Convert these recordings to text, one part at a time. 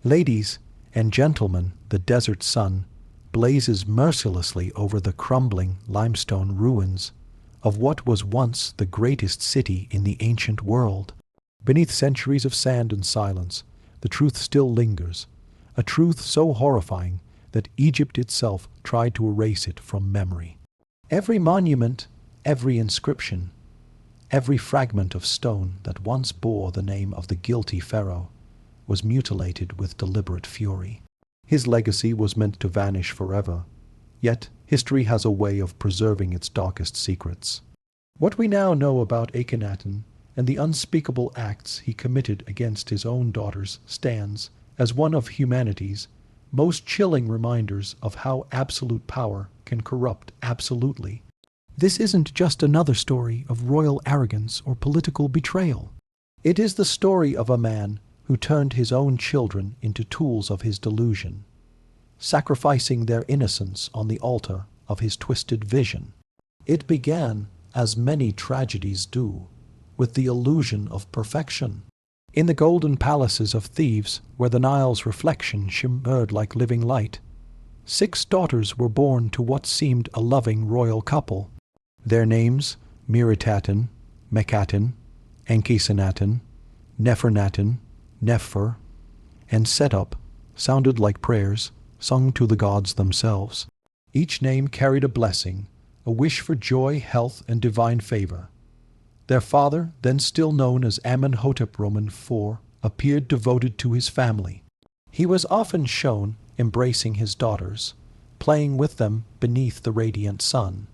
Ladies and gentlemen, the desert sun blazes mercilessly over the crumbling limestone ruins of what was once the greatest city in the ancient world. Beneath centuries of sand and silence, the truth still lingers, a truth so horrifying that Egypt itself tried to erase it from memory. Every monument, every inscription, every fragment of stone that once bore the name of the guilty pharaoh was mutilated with deliberate fury. His legacy was meant to vanish forever, yet history has a way of preserving its darkest secrets. What we now know about Akhenaten and the unspeakable acts he committed against his own daughters stands as one of humanity's most chilling reminders of how absolute power can corrupt absolutely. This isn't just another story of royal arrogance or political betrayal. It is the story of a man who turned his own children into tools of his delusion, sacrificing their innocence on the altar of his twisted vision. It began, as many tragedies do, with the illusion of perfection. In the golden palaces of Thebes, where the Nile's reflection shimmered like living light, 6 daughters were born to what seemed a loving royal couple. Their names, Miritaten, Mekaten, Enkisenaten, Nefernaten, Nefer, and Setup, sounded like prayers sung to the gods themselves. Each name carried a blessing, a wish for joy, health, and divine favor. Their father, then still known as Amenhotep IV, appeared devoted to his family. He was often shown embracing his daughters, playing with them beneath the radiant sun.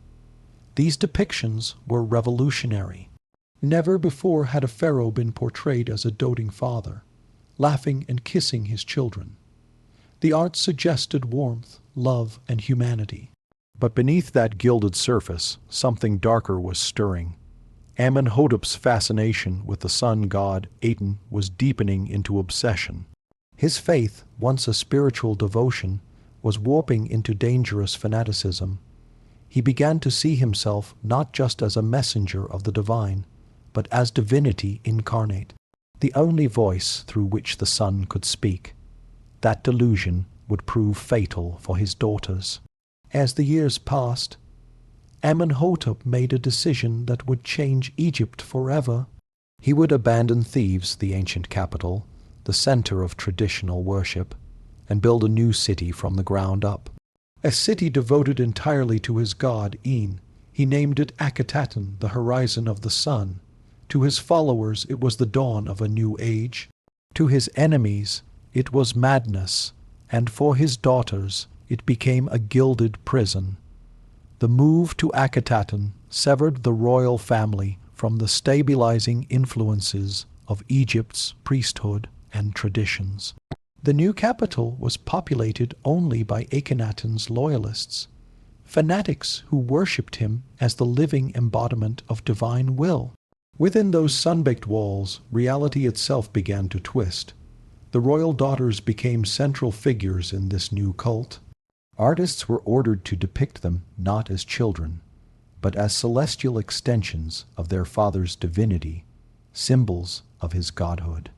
These depictions were revolutionary. Never before had a pharaoh been portrayed as a doting father, laughing and kissing his children. The art suggested warmth, love, and humanity. But beneath that gilded surface, something darker was stirring. Amenhotep's fascination with the sun god Aten was deepening into obsession. His faith, once a spiritual devotion, was warping into dangerous fanaticism. He began to see himself not just as a messenger of the divine, but as divinity incarnate, the only voice through which the sun could speak. That delusion would prove fatal for his daughters. As the years passed, Amenhotep made a decision that would change Egypt forever. He would abandon Thebes, the ancient capital, the center of traditional worship, and build a new city from the ground up. A city devoted entirely to his god En. He named it Akhetaten, the horizon of the sun. To his followers it was the dawn of a new age. To his enemies it was madness, and for his daughters it became a gilded prison. The move to Akhetaten severed the royal family from the stabilizing influences of Egypt's priesthood and traditions. The new capital was populated only by Akhenaten's loyalists, fanatics who worshipped him as the living embodiment of divine will. Within those sun-baked walls, reality itself began to twist. The royal daughters became central figures in this new cult. Artists were ordered to depict them not as children, but as celestial extensions of their father's divinity, symbols of his godhood.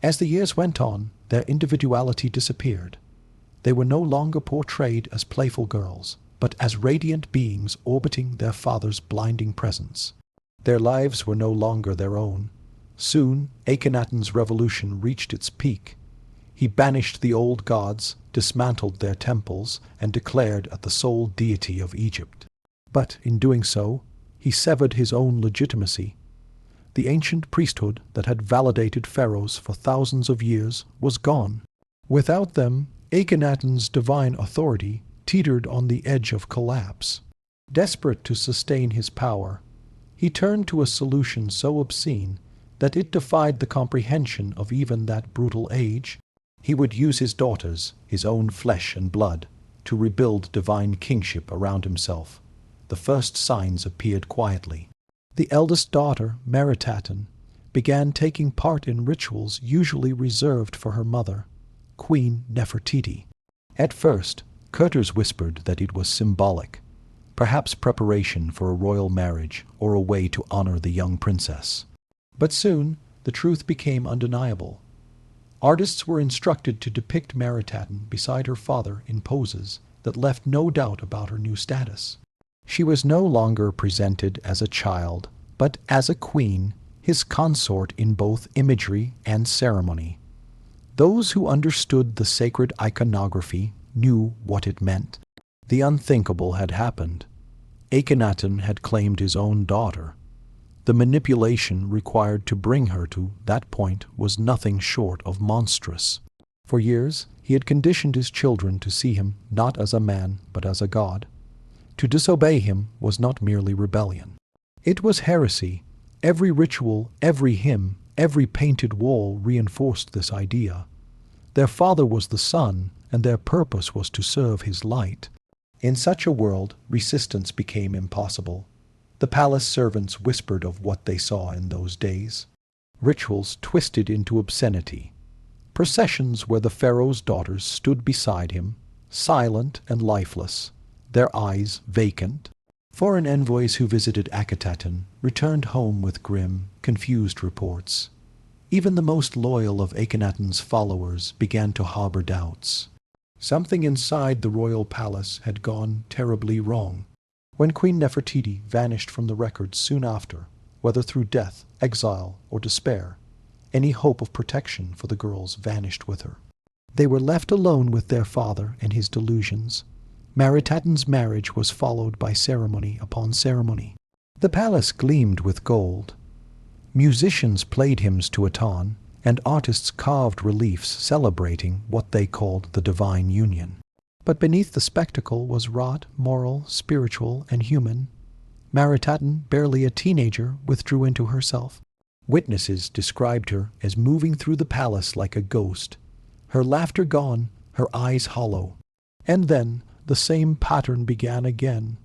As the years went on, their individuality disappeared. They were no longer portrayed as playful girls, but as radiant beings orbiting their father's blinding presence. Their lives were no longer their own. Soon, Akhenaten's revolution reached its peak. He banished the old gods, dismantled their temples, and declared at the sole deity of Egypt. But in doing so, he severed his own legitimacy. The ancient priesthood that had validated pharaohs for thousands of years was gone. Without them, Akhenaten's divine authority teetered on the edge of collapse. Desperate to sustain his power, he turned to a solution so obscene that it defied the comprehension of even that brutal age. He would use his daughters, his own flesh and blood, to rebuild divine kingship around himself. The first signs appeared quietly. The eldest daughter, Meritaten, began taking part in rituals usually reserved for her mother, Queen Nefertiti. At first, Curters whispered that it was symbolic, perhaps preparation for a royal marriage or a way to honor the young princess. But soon, the truth became undeniable. Artists were instructed to depict Meritatan beside her father in poses that left no doubt about her new status. She was no longer presented as a child, but as a queen, his consort in both imagery and ceremony. Those who understood the sacred iconography knew what it meant. The unthinkable had happened. Akhenaten had claimed his own daughter. The manipulation required to bring her to that point was nothing short of monstrous. For years, he had conditioned his children to see him not as a man, but as a god. To disobey him was not merely rebellion. It was heresy. Every ritual, every hymn, every painted wall reinforced this idea. Their father was the sun, and their purpose was to serve his light. In such a world, resistance became impossible. The palace servants whispered of what they saw in those days. Rituals twisted into obscenity. Processions where the pharaoh's daughters stood beside him, silent and lifeless, their eyes vacant. Foreign envoys who visited Akhenaten returned home with grim, confused reports. Even the most loyal of Akhenaten's followers began to harbor doubts. Something inside the royal palace had gone terribly wrong. When Queen Nefertiti vanished from the records soon after, whether through death, exile, or despair, any hope of protection for the girls vanished with her. They were left alone with their father and his delusions. Meritaten's marriage was followed by ceremony upon ceremony. The palace gleamed with gold. Musicians played hymns to Aten, and artists carved reliefs celebrating what they called the divine union. But beneath the spectacle was rot, moral, spiritual, and human. Meritaten, barely a teenager, withdrew into herself. Witnesses described her as moving through the palace like a ghost, her laughter gone, her eyes hollow. And then the same pattern began again.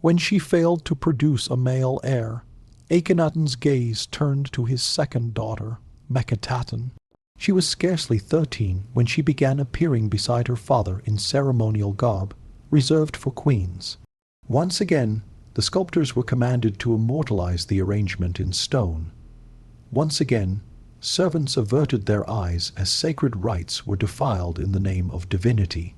When she failed to produce a male heir, Akhenaten's gaze turned to his second daughter, Mekhetaten. She was scarcely 13 when she began appearing beside her father in ceremonial garb, reserved for queens. Once again, the sculptors were commanded to immortalize the arrangement in stone. Once again, servants averted their eyes as sacred rites were defiled in the name of divinity.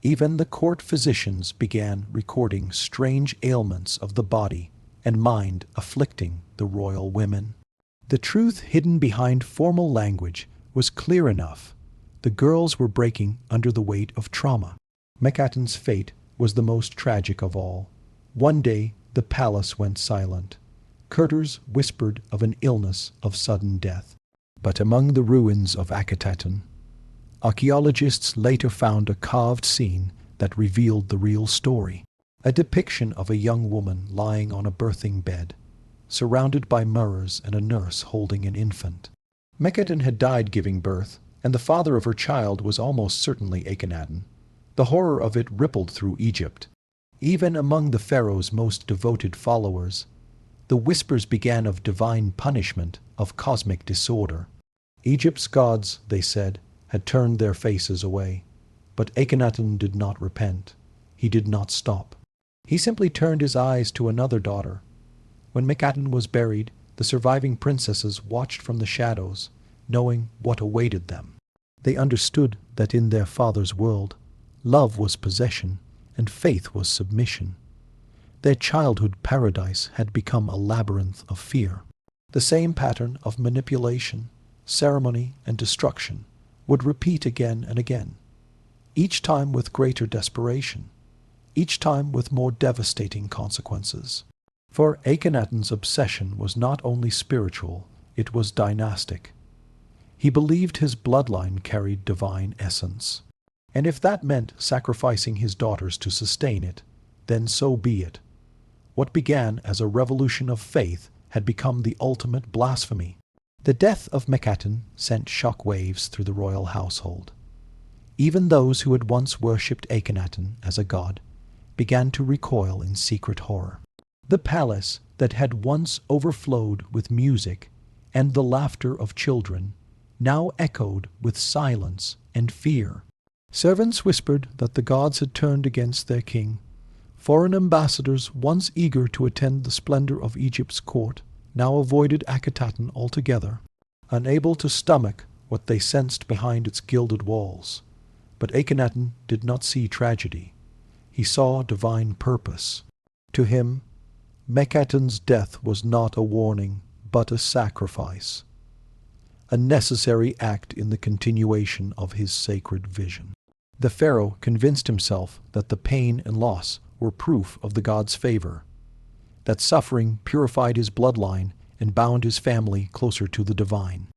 Even the court physicians began recording strange ailments of the body and mind afflicting the royal women. The truth hidden behind formal language was clear enough. The girls were breaking under the weight of trauma. Mekhaten's fate was the most tragic of all. One day, the palace went silent. Courtiers whispered of an illness of sudden death. But among the ruins of Akhenaten, archaeologists later found a carved scene that revealed the real story. A depiction of a young woman lying on a birthing bed, surrounded by mirrors and a nurse holding an infant. Mekhaten had died giving birth, and the father of her child was almost certainly Akhenaten. The horror of it rippled through Egypt. Even among the pharaoh's most devoted followers, the whispers began of divine punishment, of cosmic disorder. Egypt's gods, they said, had turned their faces away. But Akhenaten did not repent. He did not stop. He simply turned his eyes to another daughter. When Mekhaten was buried, the surviving princesses watched from the shadows, knowing what awaited them. They understood that in their father's world, love was possession and faith was submission. Their childhood paradise had become a labyrinth of fear. The same pattern of manipulation, ceremony, and destruction would repeat again and again, each time with greater desperation, each time with more devastating consequences. For Akhenaten's obsession was not only spiritual, it was dynastic. He believed his bloodline carried divine essence. And if that meant sacrificing his daughters to sustain it, then so be it. What began as a revolution of faith had become the ultimate blasphemy. The death of Mekhaten sent shock waves through the royal household. Even those who had once worshipped Akhenaten as a god began to recoil in secret horror. The palace that had once overflowed with music and the laughter of children now echoed with silence and fear. Servants whispered that the gods had turned against their king. Foreign ambassadors, once eager to attend the splendor of Egypt's court, now avoided Akhenaten altogether. Unable to stomach what they sensed behind its gilded walls. But Akhenaten did not see tragedy. He saw divine purpose. To him, Mekhaten's death was not a warning, but a sacrifice, a necessary act in the continuation of his sacred vision. The pharaoh convinced himself that the pain and loss were proof of the god's favor, that suffering purified his bloodline and bound his family closer to the divine.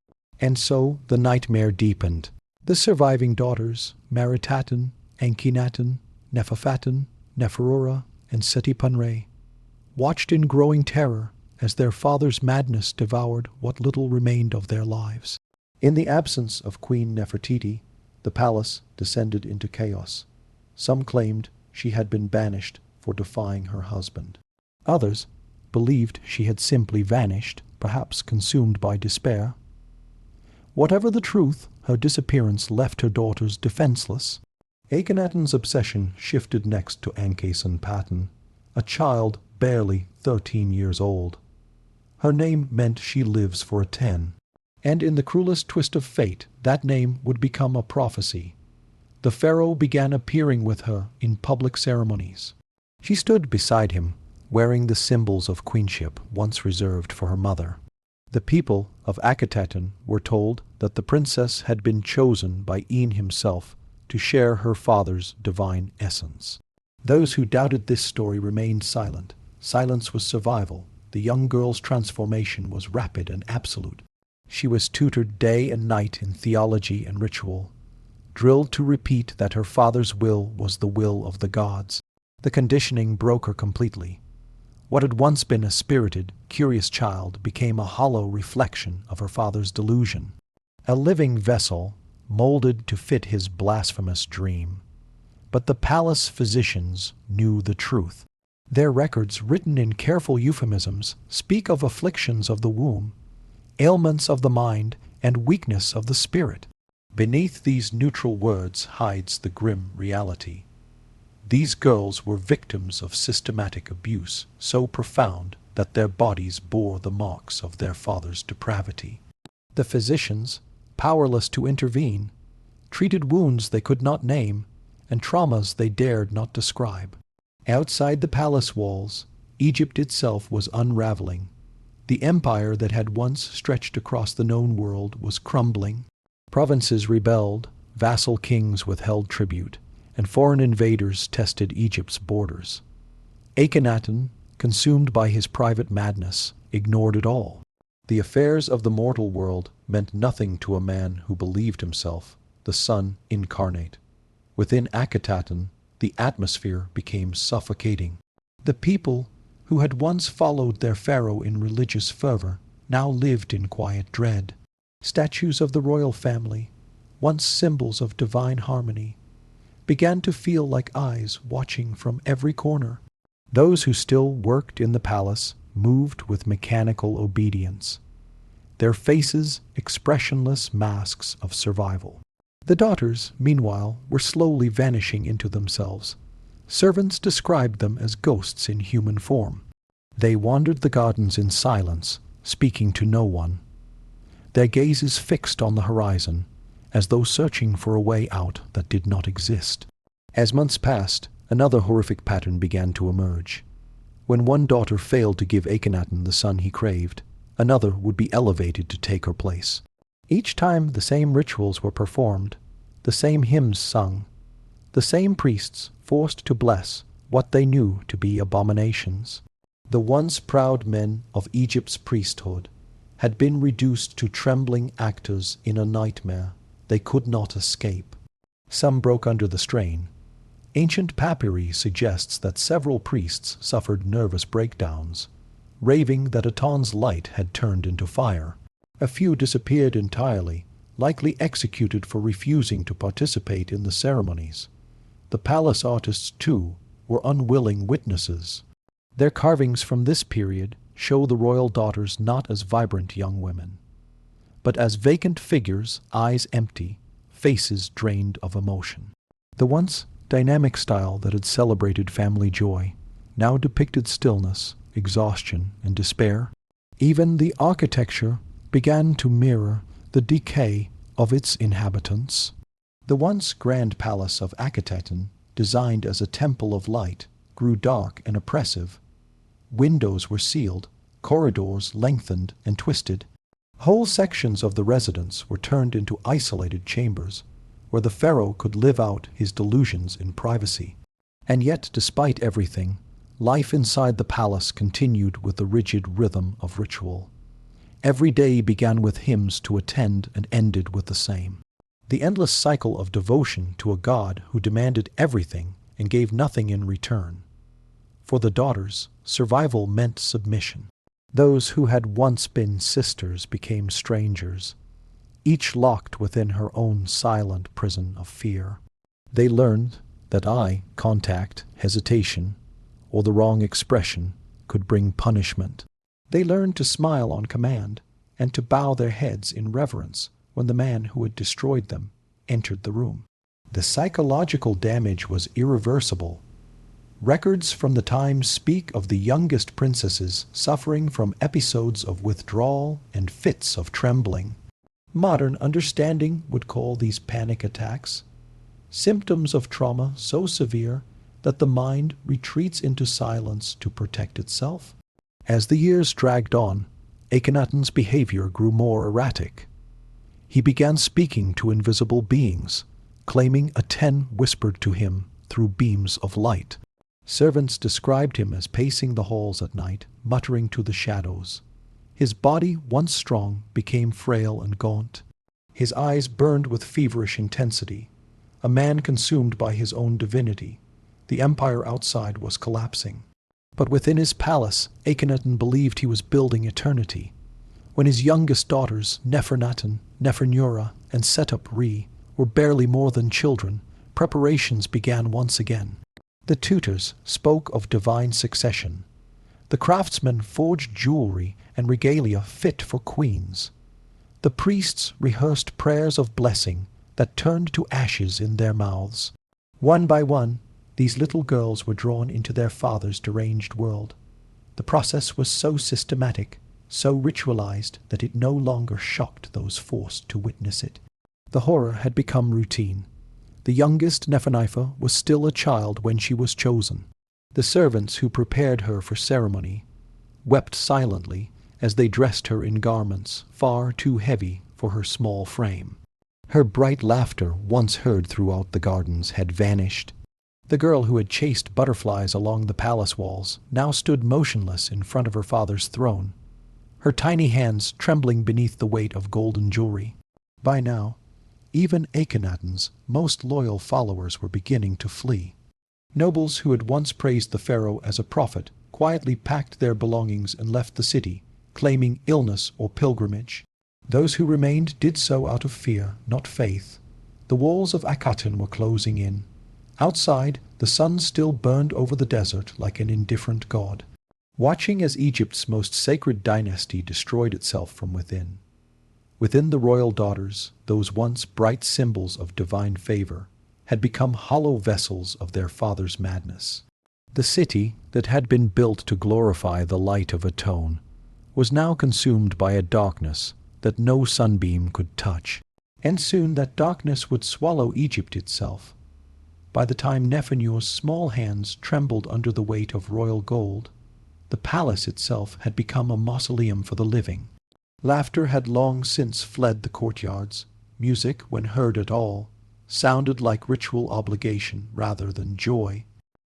And so the nightmare deepened. The surviving daughters, Meritaten, Akhenaten, Nefertiti, Neferura, and Seti-Panre, watched in growing terror as their father's madness devoured what little remained of their lives. In the absence of Queen Nefertiti, the palace descended into chaos. Some claimed she had been banished for defying her husband. Others believed she had simply vanished, perhaps consumed by despair. Whatever the truth, her disappearance left her daughters defenseless. Akhenaten's obsession shifted next to Ankhesenpaten, a child barely 13 years old. Her name meant she lives for Aten, and in the cruelest twist of fate, that name would become a prophecy. The pharaoh began appearing with her in public ceremonies. She stood beside him, wearing the symbols of queenship once reserved for her mother. The people of Akhenaten were told that the princess had been chosen by En himself to share her father's divine essence. Those who doubted this story remained silent. Silence was survival. The young girl's transformation was rapid and absolute. She was tutored day and night in theology and ritual, drilled to repeat that her father's will was the will of the gods. The conditioning broke her completely. What had once been a spirited, curious child became a hollow reflection of her father's delusion, a living vessel molded to fit his blasphemous dream. But the palace physicians knew the truth. Their records, written in careful euphemisms, speak of afflictions of the womb, ailments of the mind, and weakness of the spirit. Beneath these neutral words hides the grim reality. These girls were victims of systematic abuse so profound that their bodies bore the marks of their father's depravity. The physicians, powerless to intervene, treated wounds they could not name and traumas they dared not describe. Outside the palace walls, Egypt itself was unraveling. The empire that had once stretched across the known world was crumbling. Provinces rebelled, vassal kings withheld tribute, and foreign invaders tested Egypt's borders. Akhenaten, consumed by his private madness, ignored it all. The affairs of the mortal world meant nothing to a man who believed himself the sun incarnate. Within Akhenaten, the atmosphere became suffocating. The people who had once followed their pharaoh in religious fervor now lived in quiet dread. Statues of the royal family, once symbols of divine harmony, began to feel like eyes watching from every corner. Those who still worked in the palace moved with mechanical obedience, their faces expressionless masks of survival. The daughters, meanwhile, were slowly vanishing into themselves. Servants described them as ghosts in human form. They wandered the gardens in silence, speaking to no one, their gazes fixed on the horizon, as though searching for a way out that did not exist. As months passed, another horrific pattern began to emerge. When one daughter failed to give Akhenaten the son he craved, another would be elevated to take her place. Each time the same rituals were performed, the same hymns sung, the same priests forced to bless what they knew to be abominations. The once proud men of Egypt's priesthood had been reduced to trembling actors in a nightmare they could not escape. Some broke under the strain. Ancient papyri suggests that several priests suffered nervous breakdowns, raving that Aten's light had turned into fire. A few disappeared entirely, likely executed for refusing to participate in the ceremonies. The palace artists, too, were unwilling witnesses. Their carvings from this period show the royal daughters not as vibrant young women, but as vacant figures, eyes empty, faces drained of emotion. The once dynamic style that had celebrated family joy now depicted stillness, exhaustion, and despair. Even the architecture began to mirror the decay of its inhabitants. The once grand palace of Akhenaten, designed as a temple of light, grew dark and oppressive. Windows were sealed, corridors lengthened and twisted. Whole sections of the residence were turned into isolated chambers, where the pharaoh could live out his delusions in privacy. And yet, despite everything, life inside the palace continued with the rigid rhythm of ritual. Every day began with hymns to attend and ended with the same. The endless cycle of devotion to a god who demanded everything and gave nothing in return. For the daughters, survival meant submission. Those who had once been sisters became strangers, each locked within her own silent prison of fear. They learned that eye contact, hesitation, or the wrong expression could bring punishment. They learned to smile on command and to bow their heads in reverence when the man who had destroyed them entered the room. The psychological damage was irreversible. Records from the time speak of the youngest princesses suffering from episodes of withdrawal and fits of trembling. Modern understanding would call these panic attacks, symptoms of trauma so severe that the mind retreats into silence to protect itself. As the years dragged on, Akhenaten's behavior grew more erratic. He began speaking to invisible beings, claiming Aten whispered to him through beams of light. Servants described him as pacing the halls at night, muttering to the shadows. His body, once strong, became frail and gaunt. His eyes burned with feverish intensity, a man consumed by his own divinity. The empire outside was collapsing. But within his palace, Akhenaten believed he was building eternity. When his youngest daughters, Nefertiti, Nefernyura, and Setep-Re, were barely more than children, preparations began once again. The tutors spoke of divine succession. The craftsmen forged jewelry and regalia fit for queens. The priests rehearsed prayers of blessing that turned to ashes in their mouths. One by one, these little girls were drawn into their father's deranged world. The process was so systematic, so ritualized, that it no longer shocked those forced to witness it. The horror had become routine. The youngest, Nefertiti, was still a child when she was chosen. The servants who prepared her for ceremony wept silently as they dressed her in garments far too heavy for her small frame. Her bright laughter, once heard throughout the gardens, had vanished. The girl who had chased butterflies along the palace walls now stood motionless in front of her father's throne, her tiny hands trembling beneath the weight of golden jewelry. By now, even Akhenaten's most loyal followers were beginning to flee. Nobles who had once praised the pharaoh as a prophet quietly packed their belongings and left the city, claiming illness or pilgrimage. Those who remained did so out of fear, not faith. The walls of Akhenaten were closing in. Outside, the sun still burned over the desert like an indifferent god, watching as Egypt's most sacred dynasty destroyed itself from within. Within the royal daughters, those once bright symbols of divine favor had become hollow vessels of their father's madness. The city that had been built to glorify the light of Aten was now consumed by a darkness that no sunbeam could touch, and soon that darkness would swallow Egypt itself. By the time Nefernu's small hands trembled under the weight of royal gold, the palace itself had become a mausoleum for the living. Laughter had long since fled the courtyards. Music, when heard at all, sounded like ritual obligation rather than joy.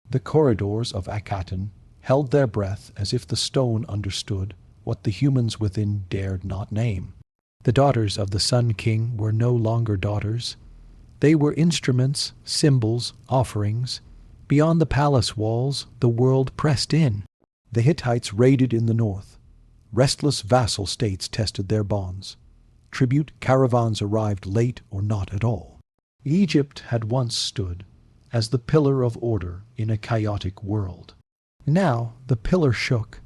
The corridors of Akhenaten held their breath as if the stone understood what the humans within dared not name. The daughters of the Sun King were no longer daughters. They were instruments, symbols, offerings. Beyond the palace walls, the world pressed in. The Hittites raided in the north. Restless vassal states tested their bonds. Tribute caravans arrived late or not at all. Egypt had once stood as the pillar of order in a chaotic world. Now the pillar shook,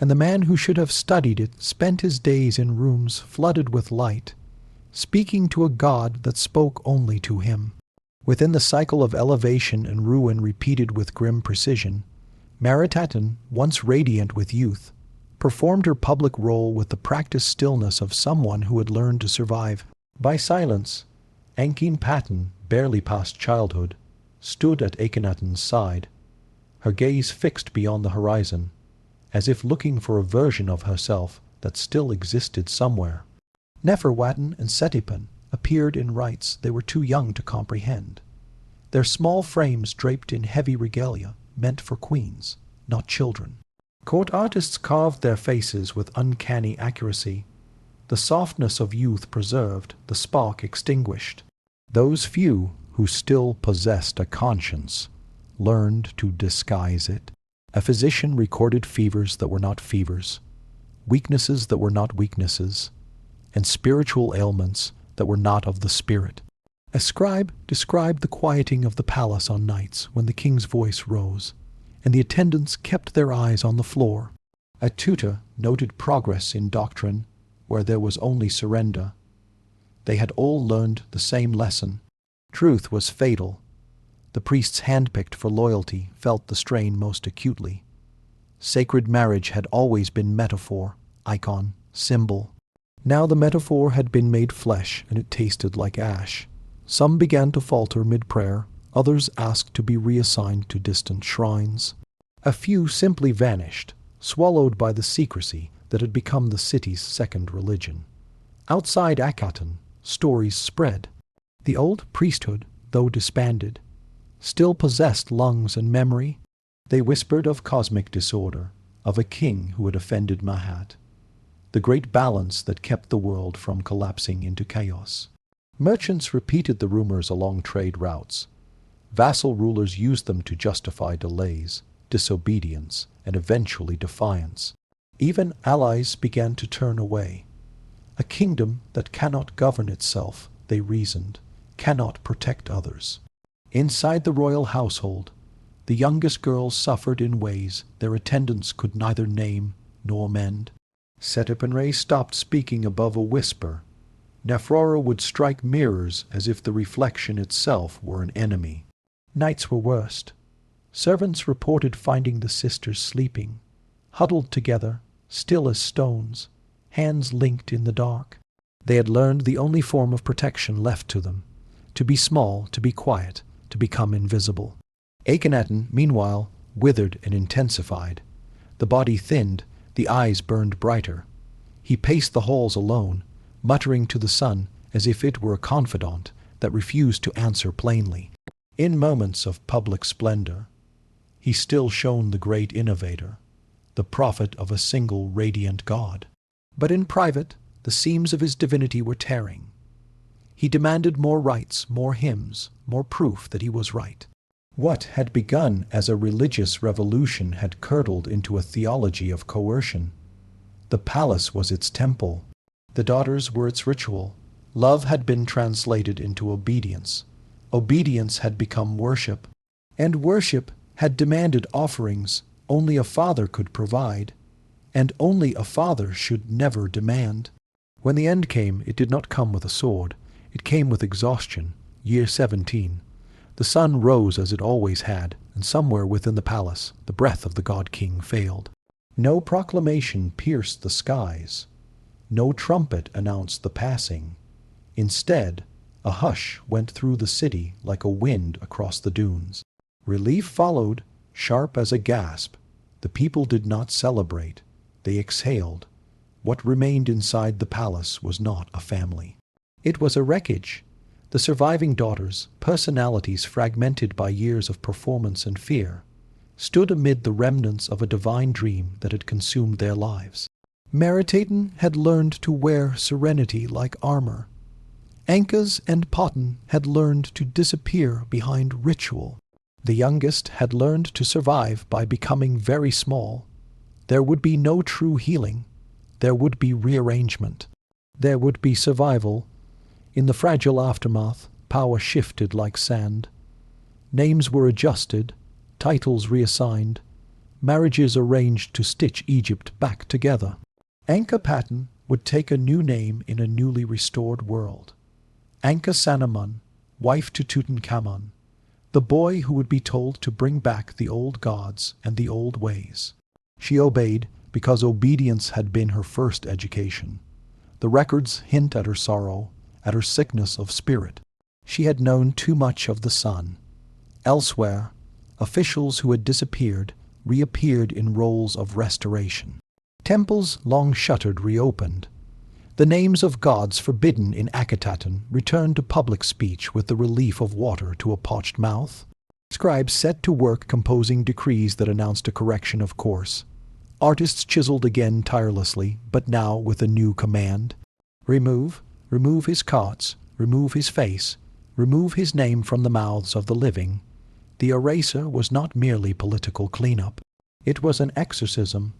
and the man who should have studied it spent his days in rooms flooded with light, speaking to a god that spoke only to him. Within the cycle of elevation and ruin repeated with grim precision, Nefertiti, once radiant with youth, performed her public role with the practiced stillness of someone who had learned to survive. By silence, Akhenaten, barely past childhood, stood at Akhenaten's side, her gaze fixed beyond the horizon, as if looking for a version of herself that still existed somewhere. Nefertiti and Setipan appeared in rites they were too young to comprehend, their small frames draped in heavy regalia meant for queens, not children. Court artists carved their faces with uncanny accuracy, the softness of youth preserved, the spark extinguished. Those few who still possessed a conscience learned to disguise it. A physician recorded fevers that were not fevers, weaknesses that were not weaknesses, and spiritual ailments that were not of the spirit. A scribe described the quieting of the palace on nights when the king's voice rose, and the attendants kept their eyes on the floor. A tutor noted progress in doctrine where there was only surrender. They had all learned the same lesson. Truth was fatal. The priests handpicked for loyalty felt the strain most acutely. Sacred marriage had always been metaphor, icon, symbol. Now the metaphor had been made flesh, and it tasted like ash. Some began to falter mid-prayer, others asked to be reassigned to distant shrines. A few simply vanished, swallowed by the secrecy that had become the city's second religion. Outside Akhenaten, stories spread. The old priesthood, though disbanded, still possessed lungs and memory. They whispered of cosmic disorder, of a king who had offended Mahat, the great balance that kept the world from collapsing into chaos. Merchants repeated the rumors along trade routes. Vassal rulers used them to justify delays, disobedience, and eventually defiance. Even allies began to turn away. A kingdom that cannot govern itself, they reasoned, cannot protect others. Inside the royal household, the youngest girls suffered in ways their attendants could neither name nor mend. Setipan stopped speaking above a whisper. Nefertiti would strike mirrors as if the reflection itself were an enemy. Nights were worst. Servants reported finding the sisters sleeping, huddled together, still as stones, hands linked in the dark. They had learned the only form of protection left to them, to be small, to be quiet, to become invisible. Akhenaten, meanwhile, withered and intensified. The body thinned, the eyes burned brighter. He paced the halls alone, muttering to the sun as if it were a confidant that refused to answer plainly. In moments of public splendor, he still shone the great innovator, the prophet of a single radiant God. But in private, the seams of his divinity were tearing. He demanded more rites, more hymns, more proof that he was right. What had begun as a religious revolution had curdled into a theology of coercion. The palace was its temple. The daughters were its ritual. Love had been translated into obedience. Obedience had become worship. And worship had demanded offerings only a father could provide, and only a father should never demand. When the end came, it did not come with a sword. It came with exhaustion. Year 17. The sun rose as it always had, and somewhere within the palace, the breath of the god-king failed. No proclamation pierced the skies. No trumpet announced the passing. Instead, a hush went through the city like a wind across the dunes. Relief followed, sharp as a gasp. The people did not celebrate. They exhaled. What remained inside the palace was not a family. It was a wreckage. The surviving daughters, personalities fragmented by years of performance and fear, stood amid the remnants of a divine dream that had consumed their lives. Meritaten had learned to wear serenity like armor. Ankas and Potten had learned to disappear behind ritual. The youngest had learned to survive by becoming very small. There would be no true healing. There would be rearrangement. There would be survival. In the fragile aftermath, power shifted like sand. Names were adjusted, titles reassigned, marriages arranged to stitch Egypt back together. Akhenaten would take a new name in a newly restored world. Ankhesenamun, wife to Tutankhamun, the boy who would be told to bring back the old gods and the old ways. She obeyed because obedience had been her first education. The records hint at her sorrow, at her sickness of spirit. She had known too much of the sun. Elsewhere, officials who had disappeared reappeared in roles of restoration. Temples long shuttered reopened. The names of gods forbidden in Akhenaten returned to public speech with the relief of water to a parched mouth. Scribes set to work composing decrees that announced a correction of course. Artists chiseled again tirelessly, but now with a new command. Remove his carts, remove his face, remove his name from the mouths of the living. The eraser was not merely political cleanup. It was an exorcism.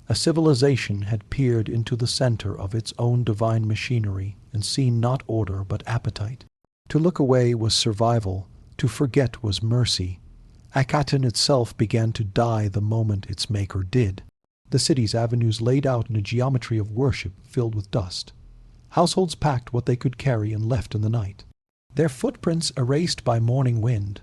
A civilization had peered into the center of its own divine machinery and seen not order but appetite. To look away was survival, to forget was mercy. Akhenaten itself began to die the moment its maker did. The city's avenues laid out in a geometry of worship filled with dust. Households packed what they could carry and left in the night, their footprints erased by morning wind.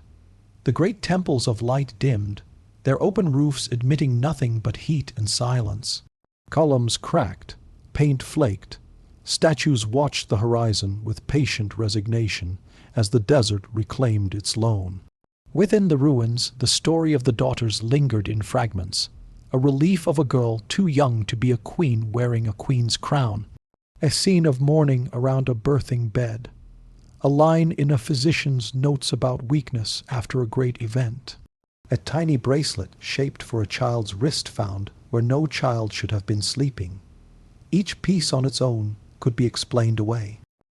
The great temples of light dimmed, their open roofs admitting nothing but heat and silence. Columns cracked, paint flaked. Statues watched the horizon with patient resignation as the desert reclaimed its loan. Within the ruins, the story of the daughters lingered in fragments. A relief of a girl too young to be a queen wearing a queen's crown. A scene of mourning around a birthing bed. A line in a physician's notes about weakness after a great event. A tiny bracelet shaped for a child's wrist found where no child should have been sleeping. Each piece on its own could be explained away.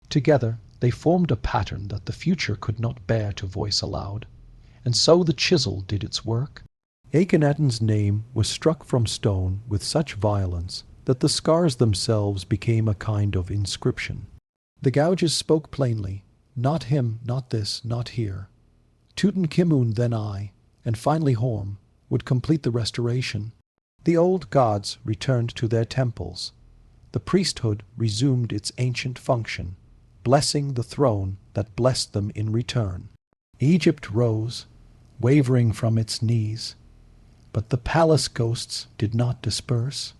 Together, they formed a pattern that the future could not bear to voice aloud. And so the chisel did its work. Akhenaten's name was struck from stone with such violence that the scars themselves became a kind of inscription. The gouges spoke plainly, not him, not this, not here. Tutankhamun, then I, and finally Horm, would complete the restoration. The old gods returned to their temples. The priesthood resumed its ancient function, blessing the throne that blessed them in return. Egypt rose, wavering from its knees. But the palace ghosts did not disperse.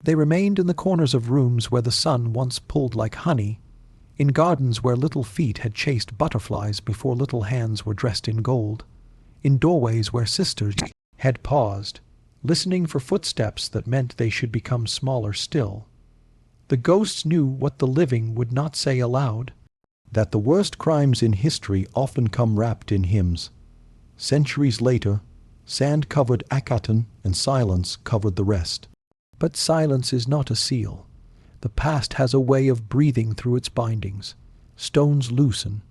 They remained in the corners of rooms where the sun once pulled like honey, in gardens where little feet had chased butterflies before little hands were dressed in gold, in doorways where sisters had paused, listening for footsteps that meant they should become smaller still. The ghosts knew what the living would not say aloud, that the worst crimes in history often come wrapped in hymns. Centuries later, sand covered Akhenaten and silence covered the rest. But silence is not a seal. The past has a way of breathing through its bindings. Stones loosen,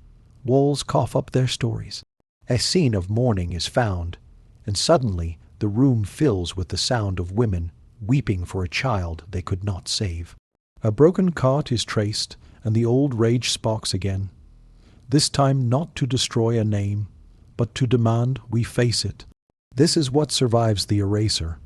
walls cough up their stories. A scene of mourning is found, and suddenly the room fills with the sound of women weeping for a child they could not save. A broken cart is traced, and the old rage sparks again. This time not to destroy a name, but to demand we face it. This is what survives the eraser.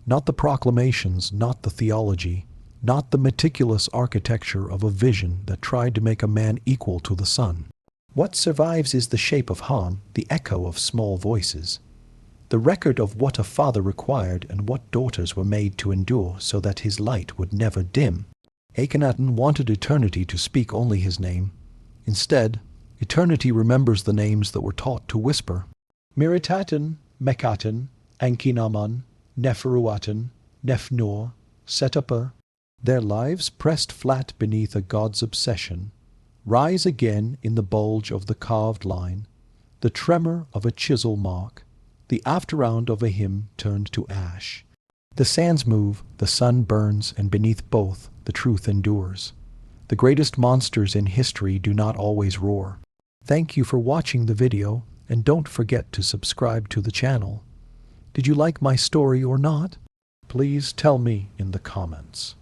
Not the proclamations, not the theology, not the meticulous architecture of a vision that tried to make a man equal to the sun. What survives is the shape of harm, the echo of small voices, the record of what a father required and what daughters were made to endure so that his light would never dim. Akhenaten wanted eternity to speak only his name. Instead, eternity remembers the names that were taught to whisper. Miritaten, Mekaten, Ankinaman, Neferuaten, Nefnor, Setupper, their lives pressed flat beneath a god's obsession, rise again in the bulge of the carved line, the tremor of a chisel mark, the afterround of a hymn turned to ash. The sands move, the sun burns, and beneath both, the truth endures. The greatest monsters in history do not always roar. Thank you for watching the video, and don't forget to subscribe to the channel. Did you like my story or not? Please tell me in the comments.